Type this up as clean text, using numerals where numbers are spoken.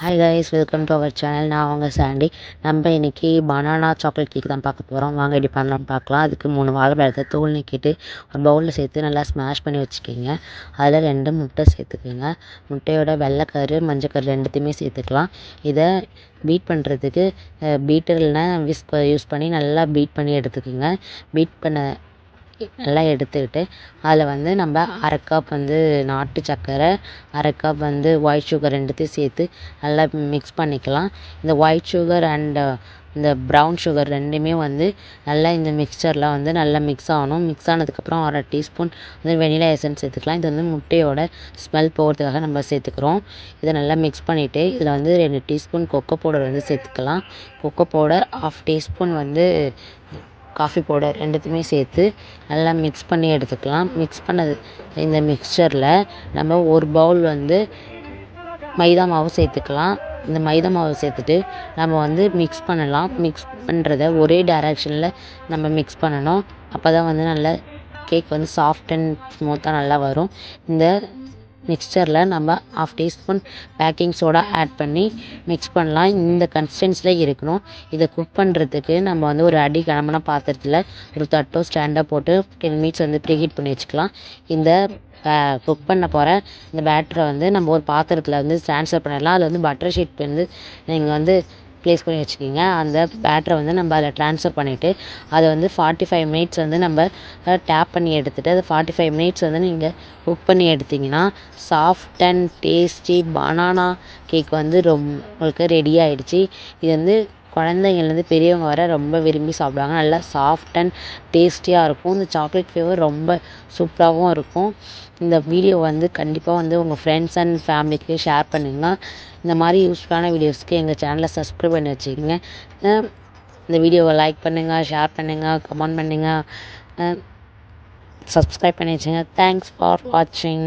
Hi guys, welcome to our channel. நான் உங்கள் சாண்டி. நம்ம இன்றைக்கி பனானா சாக்லேட் கேக் தான் பார்க்க போகிறோம். வாங்க எப்படி பண்ணலாம்னு பார்க்கலாம். அதுக்கு 3 வாழைப்பழத்தை தோல் நீக்கிட்டு ஒரு பவுலில் சேர்த்து நல்லா ஸ்மாஷ் பண்ணி வச்சுக்கிங்க. அதில் 2 முட்டை சேர்த்துக்குங்க. முட்டையோட வெள்ளைக்கரு மஞ்சக்கரு ரெண்டுத்தையுமே சேர்த்துக்கலாம். இதை பீட் பண்ணுறதுக்கு பீட்டர் இல்லைனா விஸ்க் யூஸ் பண்ணி நல்லா பீட் பண்ணி எடுத்துக்கோங்க. பீட் பண்ண நல்லா எடுத்துக்கிட்டு அதில் நம்ம 1/2 கப் நாட்டு சர்க்கரை, 1/2 கப் ஒயிட் சுகர் ரெண்டுத்தையும் சேர்த்து நல்லா மிக்ஸ் பண்ணிக்கலாம். இந்த ஒயிட் சுகர் அண்ட் இந்த ப்ரௌன் சுகர் ரெண்டுமே நல்லா இந்த மிக்சரில் நல்லா மிக்ஸ் ஆகணும். மிக்ஸ் ஆனதுக்கப்புறம் 1/2 டீஸ்பூன் வெனிலா எசன்ஸ் சேர்த்துக்கலாம். இது ஸ்மெல் ஸ்மெல் போகிறதுக்காக நம்ம சேர்த்துக்கிறோம். இதை நல்லா மிக்ஸ் பண்ணிவிட்டு இதில் 2 டீஸ்பூன் கொக்கோ பவுடர் சேர்த்துக்கலாம். Cocoa powder 1/2 teaspoon coffee powder ரெண்டுத்தையுமே சேர்த்து நல்லா மிக்ஸ் பண்ணி எடுத்துக்கலாம். மிக்ஸ் பண்ணது இந்த மிக்சரில் நம்ம ஒரு பவுல் மைதா மாவு சேர்த்துக்கலாம். இந்த மைதா மாவு சேர்த்துட்டு நம்ம மிக்ஸ் பண்ணலாம். மிக்ஸ் பண்ணுறத ஒரே டைரெக்ஷனில் நம்ம மிக்ஸ் பண்ணணும். அப்போ தான் நல்லா கேக் சாஃப்ட் அண்ட் ஸ்மூத்தாக நல்லா வரும். இந்த மிக்சரில் நம்ம 1/2 டீஸ்பூன் பேக்கிங் சோடா ஆட் பண்ணி மிக்ஸ் பண்ணலாம். இந்த கன்சிஸ்டன்சியில் இருக்கணும். இதை குக் பண்ணுறதுக்கு நம்ம ஒரு அடி கனமான பாத்திரத்தில் ஒரு தட்டோ ஸ்டாண்டோ போட்டு 10 மினிட்ஸ் ப்ரீஹீட் பண்ணி வச்சுக்கலாம். இந்த குக் பண்ண போகிற இந்த பேட்டரை நம்ம ஒரு பாத்திரத்தில் ட்ரான்ஸ்ஃபர் பண்ணிடலாம். அதில் பட்டர் ஷீட் நீங்கள் ப்ளேஸ் பண்ணி வச்சுக்கிங்க. அந்த பேட்டரை நம்ம அதில் ட்ரான்ஸ்ஃபர் பண்ணிவிட்டு அதை 45 மினிட்ஸ் நம்ம டேப் பண்ணி எடுத்துகிட்டு அதை 45 மினிட்ஸ் நீங்கள் குக் பண்ணி எடுத்திங்கன்னா soft and tasty banana cake உங்களுக்கு ரெடி ஆகிடுச்சு. இது குழந்தைங்கள்லேருந்து பெரியவங்க வர ரொம்ப விரும்பி சாப்பிடுவாங்க. நல்லா சாஃப்ட் அண்ட் டேஸ்டியாக இருக்கும். இந்த சாக்லேட் ஃப்ளேவர் ரொம்ப சூப்பராகவும் இருக்கும். இந்த வீடியோ கண்டிப்பாக உங்கள் ஃப்ரெண்ட்ஸ் அண்ட் ஃபேமிலிக்கு ஷேர் பண்ணுங்கள். இந்த மாதிரி யூஸ்ஃபுல்லான வீடியோஸ்க்கு எங்கள் சேனலை சப்ஸ்கிரைப் பண்ணி வச்சுக்கோங்க. இந்த வீடியோவை லைக் பண்ணுங்கள், ஷேர் பண்ணுங்கள், கமெண்ட் பண்ணுங்கள், சப்ஸ்கிரைப் பண்ணி வச்சுங்க. தேங்க்ஸ் ஃபார் வாட்சிங்.